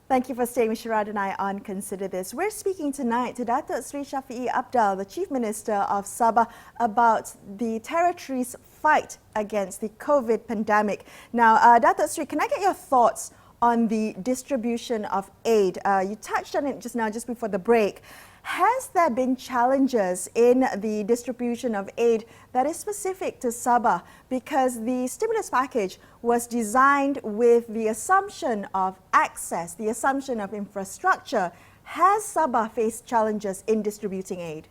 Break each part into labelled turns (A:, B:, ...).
A: Thank you for staying with Sharaad and I on Consider This. We're speaking tonight to Datuk Seri Shafie Apdal, the Chief Minister of Sabah, about the territory's fight against the COVID pandemic. Now, Datuk Seri, can I get your thoughts on the distribution of aid? You touched on it just now, just before the break. Has there been challenges in the distribution of aid that is specific to Sabah? Because the stimulus package was designed with the assumption of access, the assumption of infrastructure. Has Sabah faced challenges in distributing aid?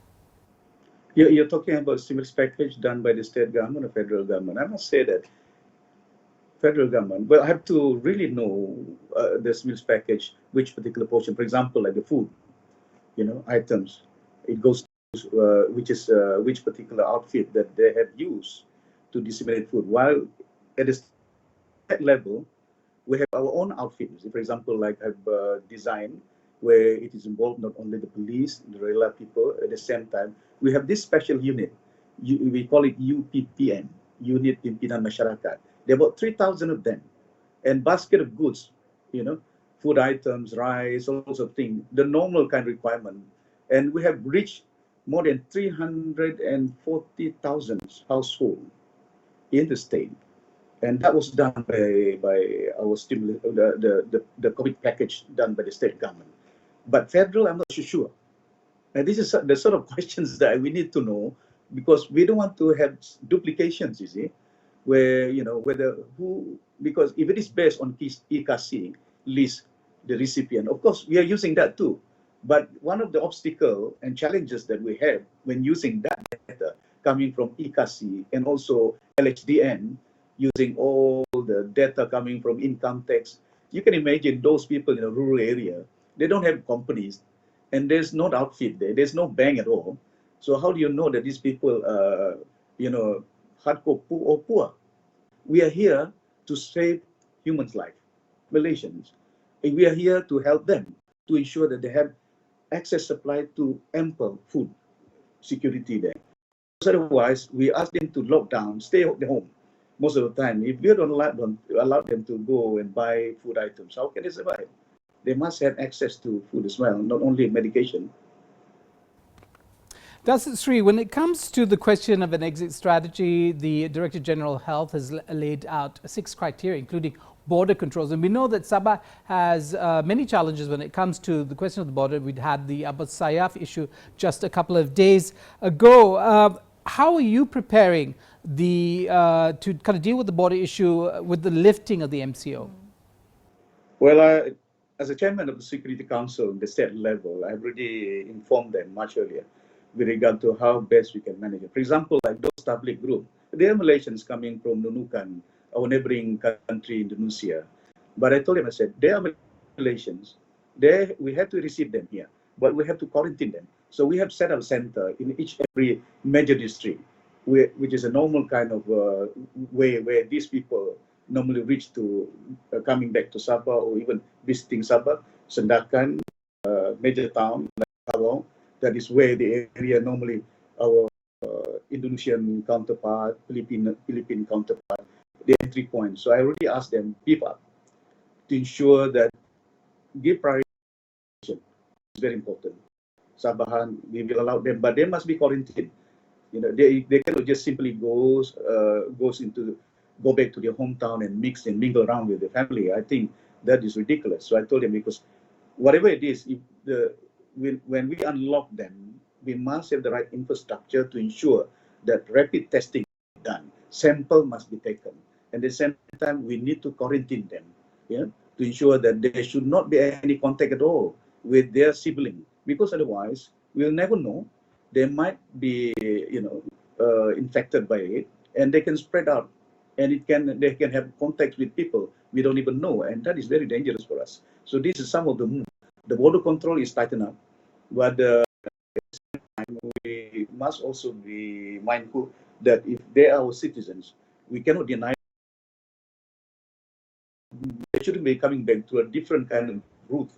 B: You're talking about stimulus package done by the state government or federal government. I must say that federal government, well, I have to really know the stimulus package, which particular portion, for example, like the food, items, it goes to which particular outfit that they have used to disseminate food. While at the state level, we have our own outfits. For example, like I've designed where it is involved not only the police, the regular people, at the same time, we have this special unit. We call it UPPM, Unit Pimpinan Masyarakat. There are about 3,000 of them. And basket of goods, food items, rice, all sorts of things, the normal kind of requirement. And we have reached more than 340,000 households in the state. And that was done by our stimulus, the COVID package done by the state government. But federal, I'm not so sure. And this is the sort of questions that we need to know, because we don't want to have duplications, you see, where, because if it is based on EKC, list the recipient, of course, we are using that too. But one of the obstacles and challenges that we have when using that data coming from EKC and also LHDN, using all the data coming from income tax, you can imagine those people in a rural area, they don't have companies, and there's no outfit there, there's no bank at all. So how do you know that these people are, hardcore poor or poor? We are here to save humans' life, Malaysians. And we are here to help them, to ensure that they have access supply to ample food security there. Otherwise, we ask them to lock down, stay at home most of the time. If we don't allow them to go and buy food items, how can they survive? They must have access to food as well, not only medication.
C: Datuk Seri, when it comes to the question of an exit strategy, the Director General Health has laid out 6 criteria, including border controls. And we know that Sabah has many challenges when it comes to the question of the border. We'd had the Abu Sayyaf issue just a couple of days ago. How are you preparing to kind of deal with the border issue with the lifting of the MCO?
B: Well, as a chairman of the Security Council at the state level, I've already informed them much earlier with regard to how best we can manage it. For example, like those public group, they are Malaysians coming from Nunukan, our neighboring country, Indonesia. But I told them, I said, they are Malaysians. We have to receive them here, but we have to quarantine them. So we have set up a center in every major district, which is a normal kind of way where these people normally reach to coming back to Sabah or even visiting Sabah, Sandakan, major town like Kalong. That is where the area normally our Indonesian counterpart, Philippine counterpart, the entry point. So I already asked them beef up to ensure that give priority is very important. Sabahan, we will allow them, but they must be quarantined. They cannot just simply go back to their hometown and mix and mingle around with their family. I think that is ridiculous. So I told them, because whatever it is, when we unlock them, we must have the right infrastructure to ensure that rapid testing is done. Sample must be taken. And at the same time, we need to quarantine them, to ensure that there should not be any contact at all with their sibling, because otherwise we'll never know. They might be, infected by it, and they can spread out, and they can have contact with people we don't even know, and that is very dangerous for us. So this is some of the moves. The border control is tightened up, but at the same time, we must also be mindful that if they are our citizens, we cannot deny they shouldn't be coming back to a different kind of route,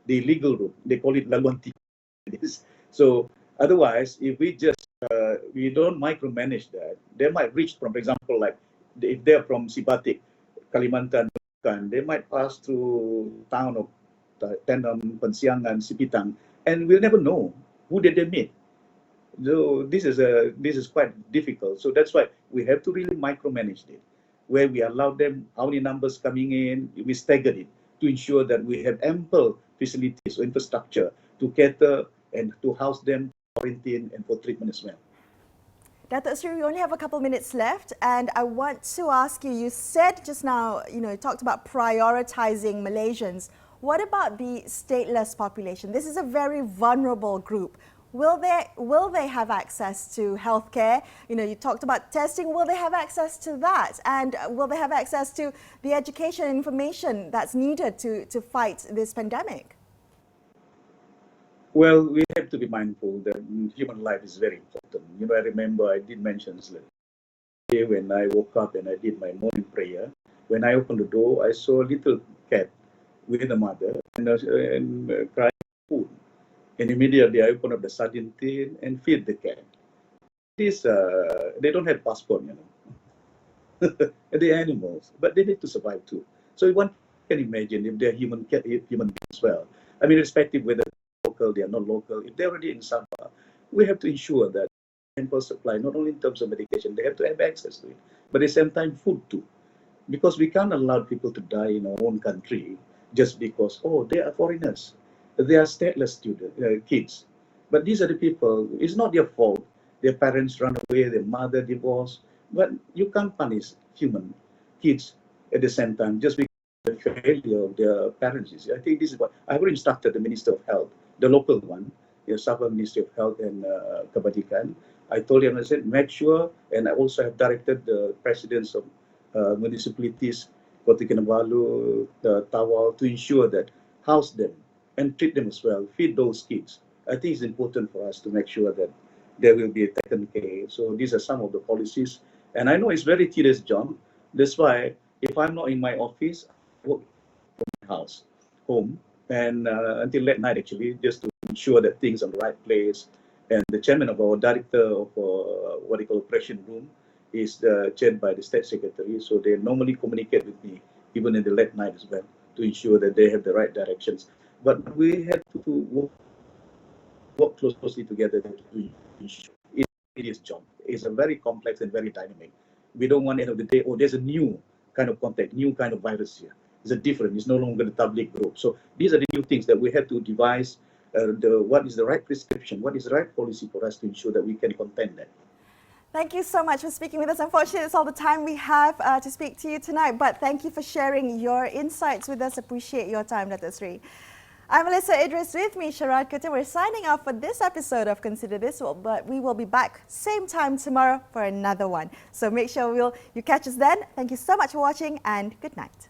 B: the illegal route. They call it laluan tiga. So otherwise, if we just we don't micromanage that, they might reach from, for example, like if they're from Sibatik, Kalimantan, they might pass through town of Tanam, Pensiangan, Sipitang, and we'll never know who did they meet. So this is quite difficult. So that's why we have to really micromanage it, where we allow them how many numbers coming in, we stagger it to ensure that we have ample facilities or infrastructure to cater and to house them, quarantine, and for treatment as well.
A: Datuk Seri, we only have a couple minutes left, and I want to ask you, you said just now, you talked about prioritizing Malaysians. What about the stateless population? This is a very vulnerable group. Will they have access to healthcare? You talked about testing. Will they have access to that? And will they have access to the education and information that's needed to fight this pandemic?
B: Well, we have to be mindful that human life is very important. I remember I did mention when I woke up and I did my morning prayer. When I opened the door, I saw a little cat with a mother and crying food. And immediately I opened up the sardine tin and feed the cat. They don't have passport, They're animals, but they need to survive too. So one can imagine if they're human beings as well. I mean, irrespective whether local, they are not local. If they're already in Sabah, we have to ensure that ample supply, not only in terms of medication, they have to have access to it, but at the same time, food too. Because we can't allow people to die in our own country just because, they are foreigners. They are stateless kids. But these are the people, it's not their fault. Their parents run away, their mother divorced. But you can't punish human kids at the same time just because of the failure of their parents. I think this is what I've already instructed the Minister of Health, the local one, the Sabah Ministry of Health and Kebajikan. I told him, I said, make sure, and I also have directed the presidents of municipalities, Kota Kinabalu, Tawau, to ensure that house them and treat them as well, feed those kids. I think it's important for us to make sure that they will be taken care. So these are some of the policies. And I know it's very tedious job. That's why if I'm not in my office, I work from my house, home, and until late night actually, just to ensure that things are in the right place. And the chairman of our director of what they call operation room is chaired by the state secretary. So they normally communicate with me, even in the late night as well, to ensure that they have the right directions. But we have to work closely together to ensure it's a serious job. It's a very complex and very dynamic. We don't want at the end of the day, there's a new kind of contact, new kind of virus here. It's different. It's no longer the public group. So these are the new things that we have to devise. What is the right prescription? What is the right policy for us to ensure that we can contain that?
A: Thank you so much for speaking with us. Unfortunately, that's all the time we have to speak to you tonight. But thank you for sharing your insights with us. Appreciate your time, Datuk Seri. I'm Melisa, Idris, with me, Sharaad, Kuttan. We're signing off for this episode of Consider This, but we will be back same time tomorrow for another one. So make sure you catch us then. Thank you so much for watching and good night.